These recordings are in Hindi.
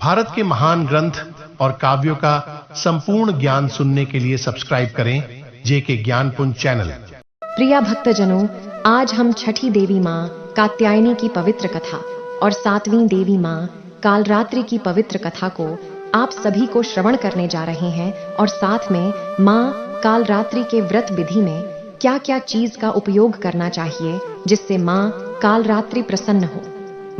भारत के महान ग्रंथ और काव्यों का संपूर्ण ज्ञान सुनने के लिए सब्सक्राइब करें जेके ज्ञानपुंज चैनल। प्रिय भक्तजनों, आज हम छठी देवी माँ कात्यायनी की पवित्र कथा और सातवीं देवी माँ कालरात्रि की पवित्र कथा को आप सभी को श्रवण करने जा रहे हैं और साथ में माँ कालरात्रि के व्रत विधि में क्या क्या चीज का उपयोग करना चाहिए जिससे माँ कालरात्रि प्रसन्न हो,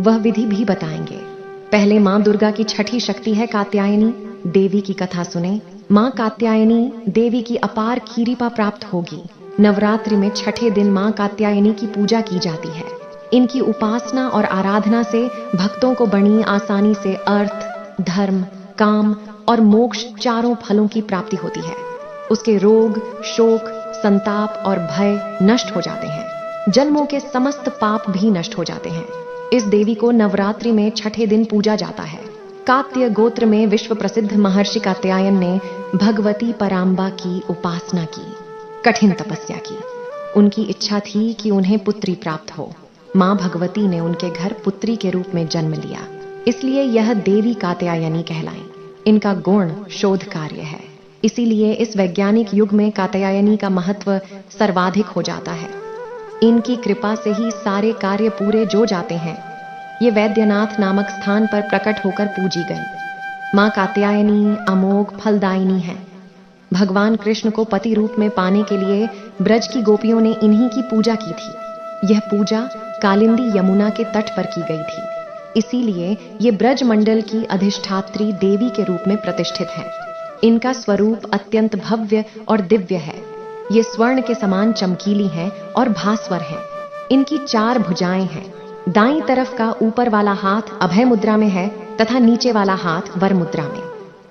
वह विधि भी बताएंगे। पहले माँ दुर्गा की छठी शक्ति है कात्यायनी देवी की कथा सुने। माँ कात्यायनी देवी की अपार कृपा प्राप्त होगी। नवरात्रि में छठे दिन माँ कात्यायनी की पूजा की जाती है। इनकी उपासना और आराधना से भक्तों को बड़ी आसानी से अर्थ, धर्म, काम और मोक्ष चारों फलों की प्राप्ति होती है। उसके रोग, शोक, संताप और भय नष्ट हो जाते हैं। जन्मों के समस्त पाप भी नष्ट हो जाते हैं। इस देवी को नवरात्रि में छठे दिन पूजा जाता है। कात्य गोत्र में विश्व प्रसिद्ध महर्षि कात्यायन ने भगवती पराम्बा की उपासना की, कठिन तपस्या की। उनकी इच्छा थी कि उन्हें पुत्री प्राप्त हो। मां भगवती ने उनके घर पुत्री के रूप में जन्म लिया, इसलिए यह देवी कात्यायनी कहलाई। इनका गुण शोध कार्य है, इसीलिए इस वैज्ञानिक युग में कात्यायनी का महत्व सर्वाधिक हो जाता है। इनकी कृपा से ही सारे कार्य पूरे जो जाते हैं। ये वैद्यनाथ नामक स्थान पर प्रकट होकर पूजी गई। मां कात्यायनी अमोघ फलदायिनी है। भगवान कृष्ण को पति रूप में पाने के लिए ब्रज की गोपियों ने इन्हीं की पूजा की थी। यह पूजा कालिंदी यमुना के तट पर की गई थी, इसीलिए ये ब्रज मंडल की अधिष्ठात्री देवी के रूप में प्रतिष्ठित है। इनका स्वरूप अत्यंत भव्य और दिव्य है। ये स्वर्ण के समान चमकीली हैं और भास्वर हैं। इनकी 4 भुजाएं हैं। दाईं तरफ का ऊपर वाला हाथ अभय मुद्रा में है तथा नीचे वाला हाथ वर मुद्रा में।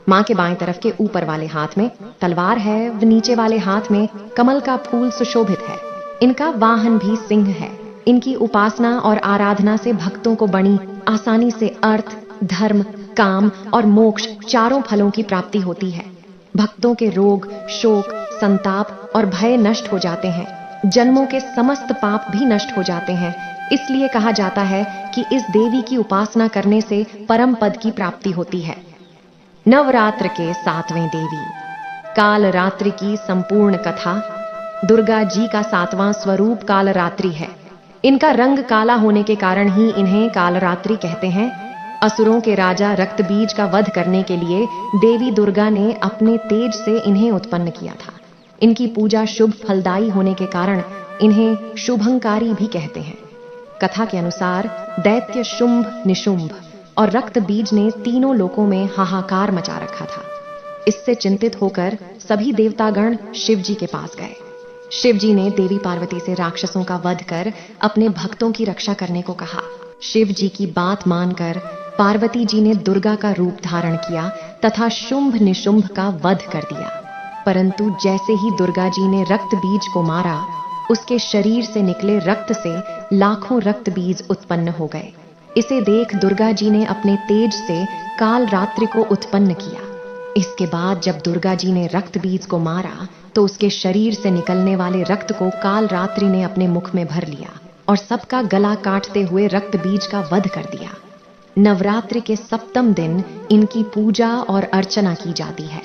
मां के बाएं तरफ के ऊपर वाले हाथ में तलवार है व नीचे वाले हाथ में कमल का फूल सुशोभित है। इनका वाहन भी सिंह है। इनकी उपासना और आराधना से भक्तों को बड़ी आसानी से अर्थ, धर्म, काम और मोक्ष चारों फलों की प्राप्ति होती है। भक्तों के रोग, शोक, संताप और भय नष्ट हो जाते हैं। जन्मों के समस्त पाप भी नष्ट हो जाते हैं। इसलिए कहा जाता है कि इस देवी की उपासना करने से परम पद की प्राप्ति होती है। नवरात्र के 7वें देवी कालरात्रि की संपूर्ण कथा। दुर्गा जी का 7वां स्वरूप कालरात्रि है। इनका रंग काला होने के कारण ही इन्हें कालरात्रि कहते हैं। असुरों के राजा रक्तबीज का वध करने के लिए देवी दुर्गा ने अपने तेज से इन्हें उत्पन्न किया था। इनकी पूजा शुभ फलदायी होने के कारण इन्हें शुभंकारी भी कहते हैं। कथा के अनुसार दैत्य शुंभ, निशुंभ और रक्तबीज ने तीनों लोकों में हाहाकार मचा रखा था। इससे चिंतित होकर सभी देवतागण शिव जी के पास गए। शिव जी ने देवी पार्वती से राक्षसों का वध कर अपने भक्तों की रक्षा करने को कहा। शिव जी की बात मानकर पार्वती जी ने दुर्गा का रूप धारण किया तथा शुंभ निशुंभ का वध कर दिया। परंतु जैसे ही दुर्गा जी ने रक्त बीज को मारा, उसके शरीर से निकले रक्त से लाखों रक्त बीज उत्पन्न हो गए। इसे देख दुर्गा जी ने अपने तेज से कालरात्रि को उत्पन्न किया। इसके बाद जब दुर्गा जी ने रक्त बीज को मारा तो उसके शरीर से निकलने वाले रक्त को कालरात्रि ने अपने मुख में भर लिया और सबका गला काटते हुए रक्त बीज का वध कर दिया। नवरात्रि के 7वें दिन इनकी पूजा और अर्चना की जाती है।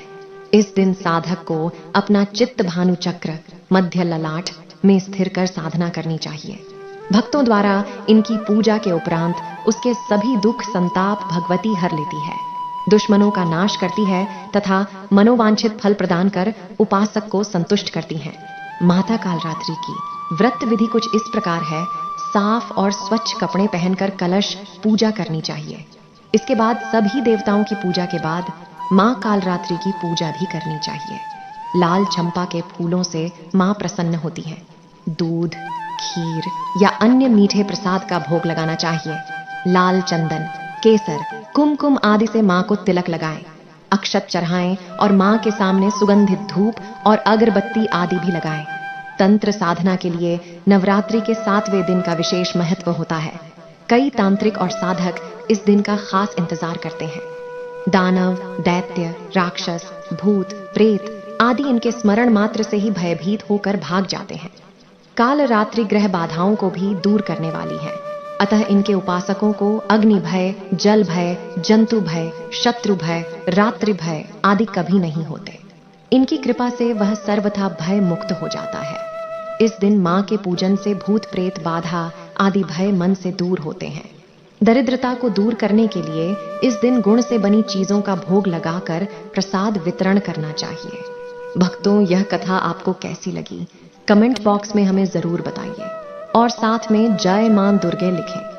इस दिन साधक को अपना चित्त भानु चक्र मध्य ललाट में स्थिर कर साधना करनी चाहिए। भक्तों द्वारा इनकी पूजा के उपरांत उसके सभी दुख संताप भगवती हर लेती है, दुश्मनों का नाश करती है तथा मनोवांछित फल प्रदान कर उपासक को संतुष्ट करती हैं। माता कालरात्रि की व्रत विधि कुछ इस प्रकार है। साफ और स्वच्छ कपड़े पहनकर कलश पूजा करनी चाहिए। इसके बाद सभी देवताओं की पूजा के बाद मां कालरात्रि की पूजा भी करनी चाहिए। लाल चंपा के फूलों से मां प्रसन्न होती है। दूध, खीर या अन्य मीठे प्रसाद का भोग लगाना चाहिए। लाल चंदन, केसर, कुमकुम आदि से मां को तिलक लगाएं, अक्षत चढ़ाएं और मां के सामने सुगंधित धूप और अगरबत्ती आदि भी लगाएं। तंत्र साधना के लिए नवरात्रि के 7वें दिन का विशेष महत्व होता है। कई तांत्रिक और साधक इस दिन का खास इंतजार करते हैं। दानव, दैत्य, राक्षस, भूत, प्रेत आदि इनके स्मरण मात्र से ही भयभीत होकर भाग जाते हैं। कालरात्रि ग्रह बाधाओं को भी दूर करने वाली है। अतः इनके उपासकों को अग्नि भय, जल भय, जंतु भय, शत्रु भय, रात्रि भय आदि कभी नहीं होते। इनकी कृपा से वह सर्वथा भय मुक्त हो जाता है। इस दिन मां के पूजन से भूत प्रेत बाधा आदि भय मन से दूर होते हैं। दरिद्रता को दूर करने के लिए इस दिन गुण से बनी चीजों का भोग लगाकर प्रसाद वितरण करना चाहिए। भक्तों, यह कथा आपको कैसी लगी? कमेंट बॉक्स में हमें जरूर बताइए और साथ में जय मां दुर्गे लिखें।